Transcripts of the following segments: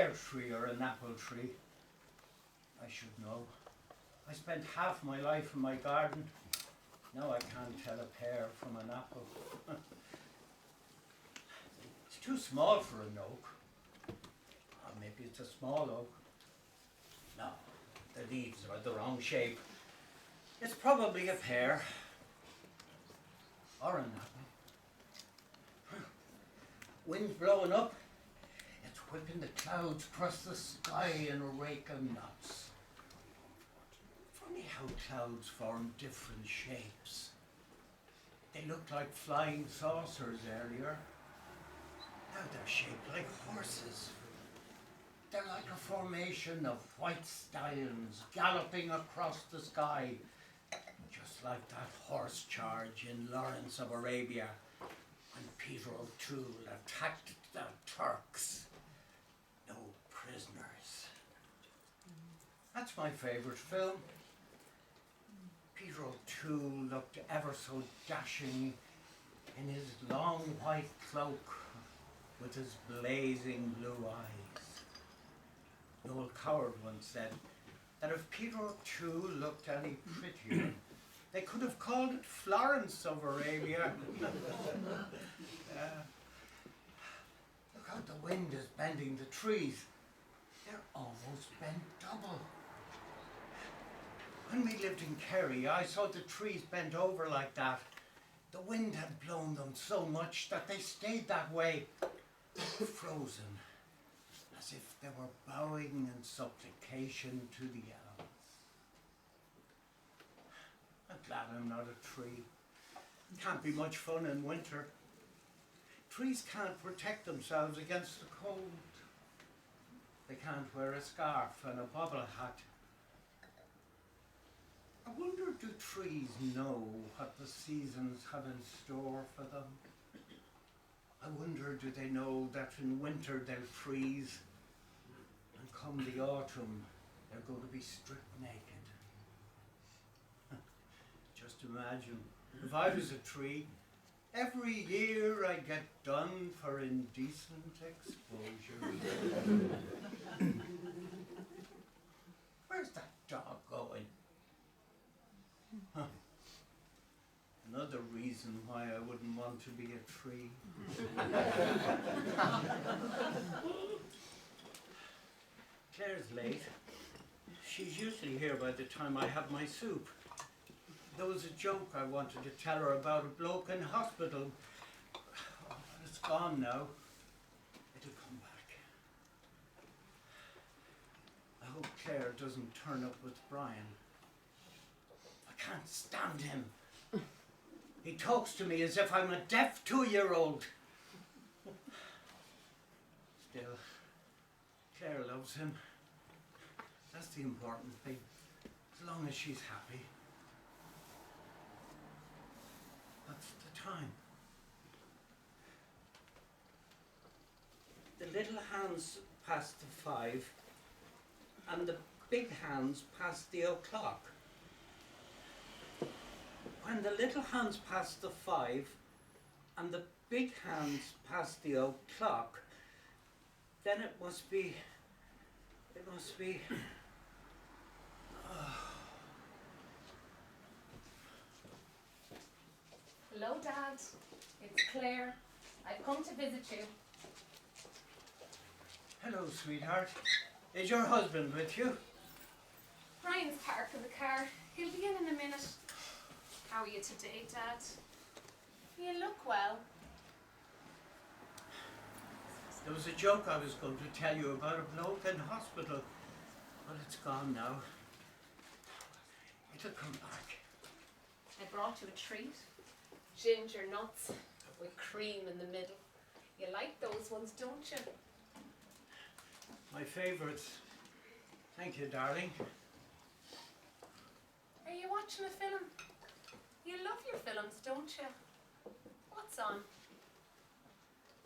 pear tree or an apple tree? I should know. I spent half my life in my garden. Now I can't tell a pear from an apple. It's too small for an oak. Or maybe it's a small oak. No, the leaves are the wrong shape. It's probably a pear. Or an apple. Wind's blowing up. It's whipping the clouds across the sky in a rake of knots. Funny how clouds form different shapes. They looked like flying saucers earlier. Now they're shaped like horses. They're like a formation of white stallions galloping across the sky, just like that horse charge in Lawrence of Arabia when Peter O'Toole attacked the Turks. No prisoners. That's my favourite film. Peter O'Toole looked ever so dashing in his long white cloak with his blazing blue eyes. Noel Coward once said that if Peter O'Toole looked any prettier, they could have called it Florence of Arabia. Look how the wind is bending the trees. They're almost bent double. When we lived in Kerry, I saw the trees bent over like that. The wind had blown them so much that they stayed that way, frozen, as if they were bowing in supplication to the elves. I'm glad I'm not a tree. It can't be much fun in winter. Trees can't protect themselves against the cold. They can't wear a scarf and a bobble hat. I wonder, do trees know what the seasons have in store for them? I wonder, do they know that in winter they'll freeze, and come the autumn they're going to be stripped naked? Just imagine, if I was a tree, every year I get done for indecent exposure. Where's that dog going? Huh. Another reason why I wouldn't want to be a tree. Claire's late. She's usually here by the time I have my soup. There was a joke I wanted to tell her about a bloke in hospital. Oh, but it's gone now. It'll come back. I hope Claire doesn't turn up with Brian. I can't stand him. He talks to me as if I'm a deaf 2-year-old. Still, Claire loves him. That's the important thing, as long as she's happy. What's the time? The little hands passed the 5, and the big hands passed the o'clock. When the little hands passed the 5 and the big hands passed the o'clock, then it must be. Hello, Dad. It's Claire. I've come to visit you. Hello, sweetheart. Is your husband with you? Brian's parked in the car. He'll be in a minute. How are you today, Dad? You look well. There was a joke I was going to tell you about a bloke in hospital, but it's gone now. It'll come back. I brought you a treat. Ginger nuts with cream in the middle. You like those ones, don't you? My favourites. Thank you, darling. Are you watching a film? You love your films, don't you? What's on?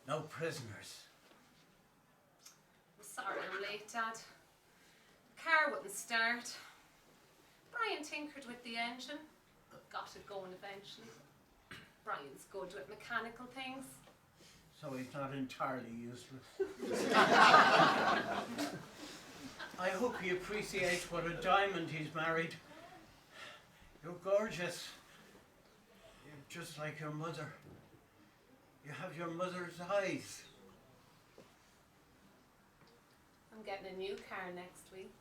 No prisoners. I'm sorry I'm late, Dad. The car wouldn't start. Brian tinkered with the engine, but got it going eventually. Brian's good with mechanical things. so he's not entirely useless. I hope he appreciates what a diamond he's married. You're gorgeous. You're just like your mother. You have your mother's eyes. I'm getting a new car next week.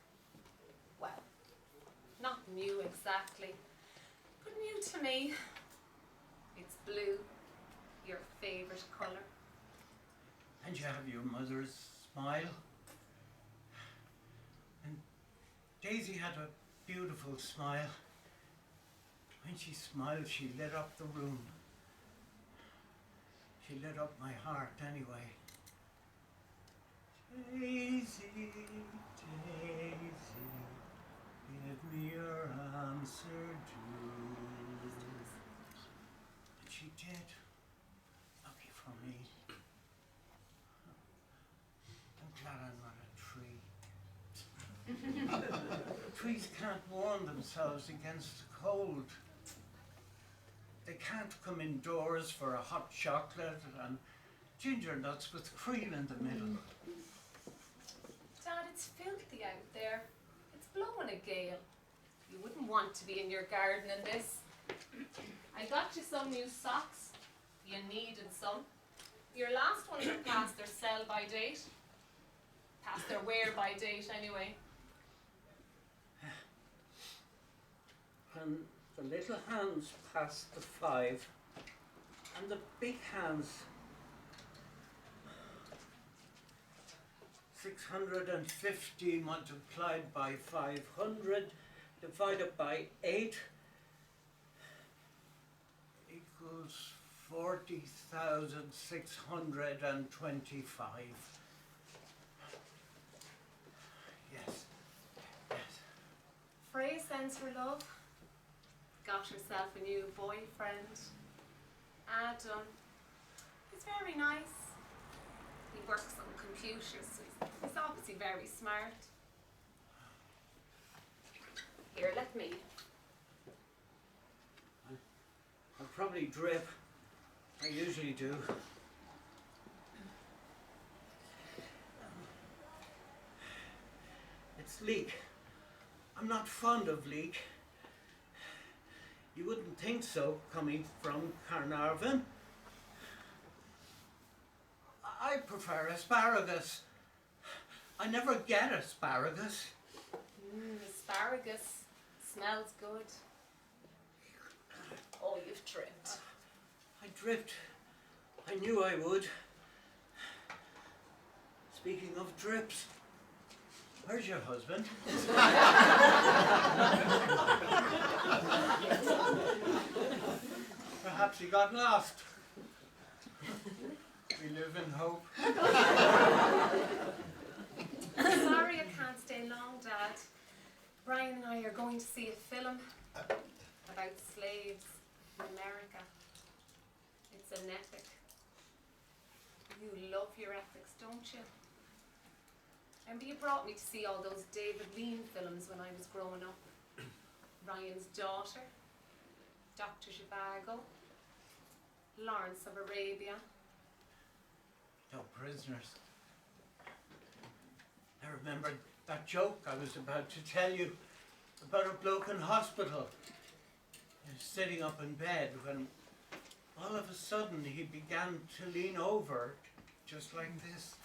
Well, not new exactly, but new to me. It's blue, your favourite colour. And you have your mother's smile. And Daisy had a beautiful smile. When she smiled, she lit up the room. She lit up my heart anyway. Daisy, Daisy, give me your answer, do. And she did. Lucky for me. I'm glad I'm not a tree. Trees can't warm themselves against the cold. They can't come indoors for a hot chocolate and ginger nuts with cream in the middle. Dad, it's filthy out there. It's blowing a gale. You wouldn't want to be in your garden in this. I got you some new socks. You needed some. Your last ones are past their sell-by date. Past their wear-by date, anyway. And the little hands passed the 5, and the big hands 650 multiplied by 500 divided by 8 equals 40,625. Yes, yes. Freya sends her love. Got herself a new boyfriend, Adam. He's very nice. He works on computers, so he's obviously very smart. Here, let me. I'll probably drip. I usually do. It's leek. I'm not fond of leek. You wouldn't think so, coming from Carnarvon. I prefer asparagus. I never get asparagus. Asparagus. Smells good. Oh, you've dripped. I dripped. I knew I would. Speaking of drips, where's your husband? Perhaps he got lost. We live in hope. Sorry I can't stay long, Dad. Brian and I are going to see a film about slaves in America. It's an epic. You love your epics, don't you? Remember you brought me to see all those David Lean films when I was growing up. Ryan's Daughter, Dr. Zhivago, Lawrence of Arabia. No prisoners. I remember that joke I was about to tell you about a bloke in hospital. He was sitting up in bed when all of a sudden he began to lean over just like this.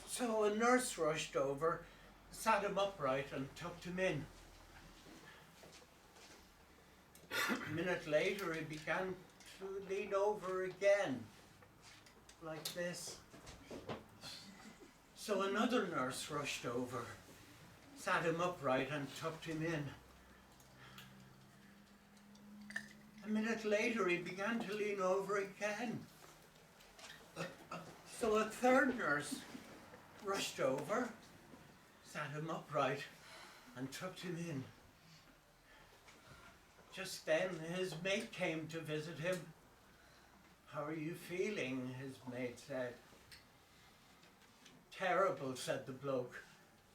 So a nurse rushed over, sat him upright and tucked him in. A minute later he began to lean over again, like this. So another nurse rushed over, sat him upright and tucked him in. A minute later he began to lean over again. So a third nurse rushed over, sat him upright and tucked him in. Just then his mate came to visit him. "How are you feeling?" his mate said. "Terrible," said the bloke.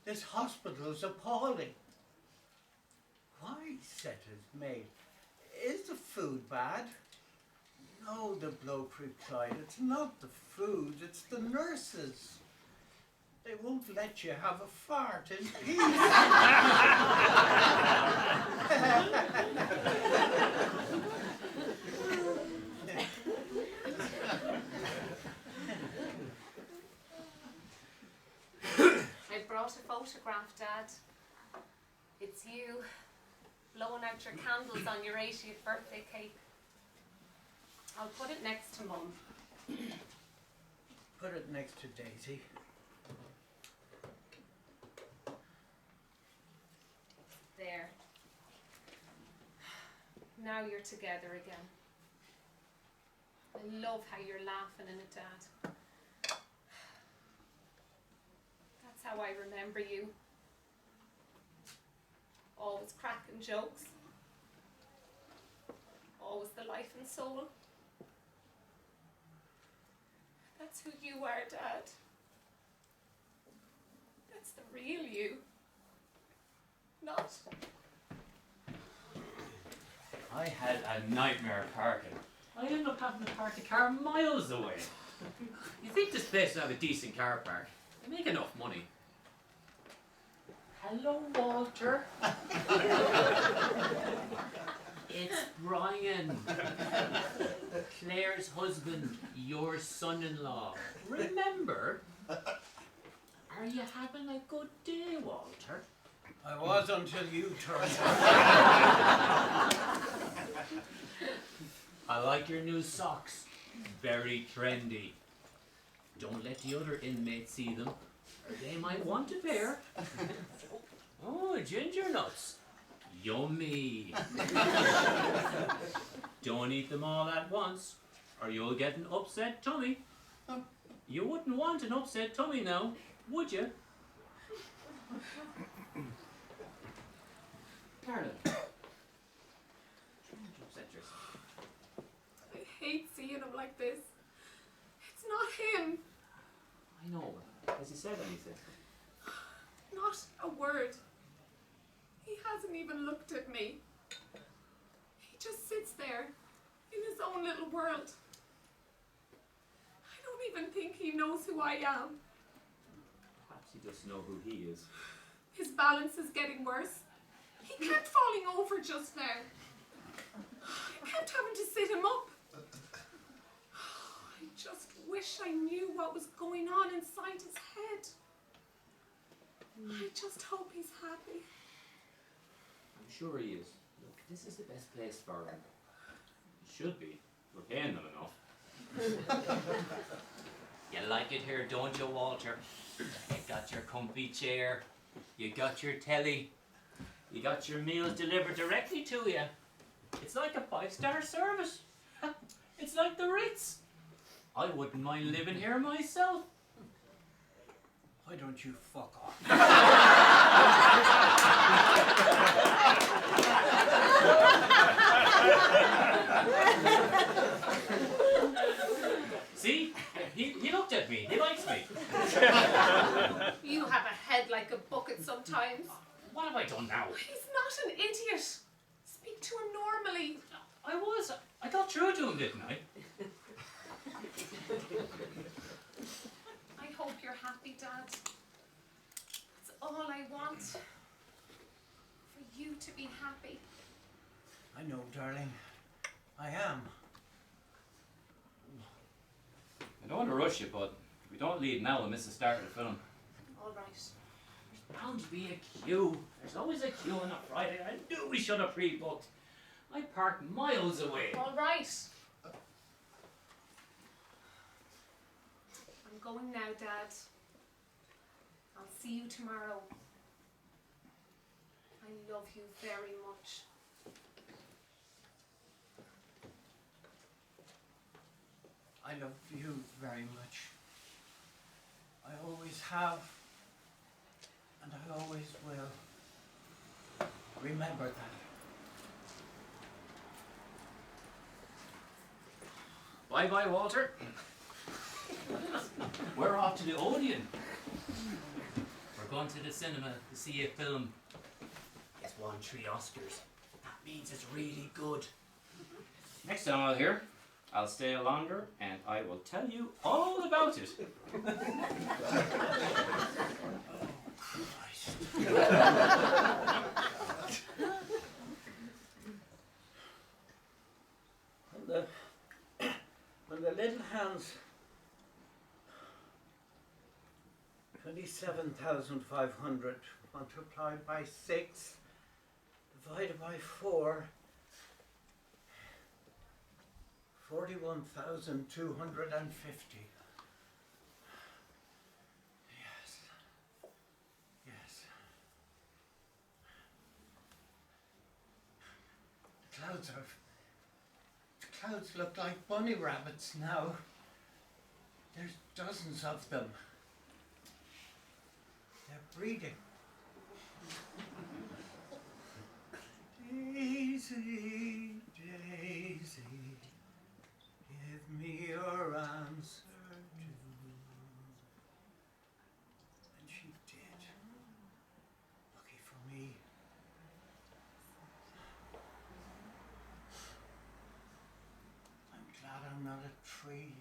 "This hospital's appalling." "Why?" said his mate. "Is the food bad?" No, the bloke replied, it's not the food, it's the nurses. They won't let you have a fart in peace. I brought a photograph, Dad. It's you blowing out your candles on your 80th birthday cake. I'll put it next to Mum. Put it next to Daisy. There. Now you're together again. I love how you're laughing in it, Dad. That's how I remember you. Always cracking jokes. Always the life and soul. That's who you are, Dad. That's the real you. Not. I had a nightmare parking. I ended up having to park the car miles away. You think this place would have a decent car park? They make enough money. Hello, Walter. It's Brian. Claire's husband, your son-in-law. Remember? Are you having a good day, Walter? I was until you turned up. I like your new socks. Very trendy. Don't let the other inmates see them, or they might want a pair. Oh, ginger nuts. Yummy. Don't eat them all at once, or you'll get an upset tummy. You wouldn't want an upset tummy now, would you? Darling. Upset yourself. I hate seeing him like this. It's not him. I know. Has he said anything? Not a word. He hasn't even looked at me. He just sits there in his own little world. I don't even think he knows who I am. Perhaps he doesn't know who he is. His balance is getting worse. He kept falling over just now. I kept having to sit him up. I just wish I knew what was going on inside his head. I just hope he's happy. I'm sure he is. Look, this is the best place for him. It should be. We're paying them enough. You like it here, don't you, Walter? You got your comfy chair. You got your telly. You got your meals delivered directly to you. It's like a 5-star service. It's like the Ritz. I wouldn't mind living here myself. Why don't you fuck off? See? He looked at me. He likes me. You have a head like a bucket sometimes. What have I done now? He's not an idiot. Speak to him normally. I was. I got through to him, didn't I? I hope you're happy, Dad. That's all I want. For you to be happy. I know, darling. I am. I don't want to rush you, but if we don't leave now, we'll miss the start of the film. All right. There's bound to be a queue. There's always a queue on a Friday. I knew we should have pre-booked. I parked miles away. All right. I'm going now, Dad. I'll see you tomorrow. I love you very much. I love you very much. I always have, and I always will. Remember that. Bye-bye, Walter. We're off to the Odeon. We're going to the cinema to see a film. It's won 3 Oscars. That means it's really good. Next time I'm here, I'll stay longer and I will tell you all about it. When the little hands 27,500 multiplied by 6 divided by 4, 41,250. Yes. Yes. The clouds look like bunny rabbits now. There's dozens of them. They're breeding. Daisy, Daisy, give me your answer too. And she did. Lucky for me. I'm glad I'm not a tree.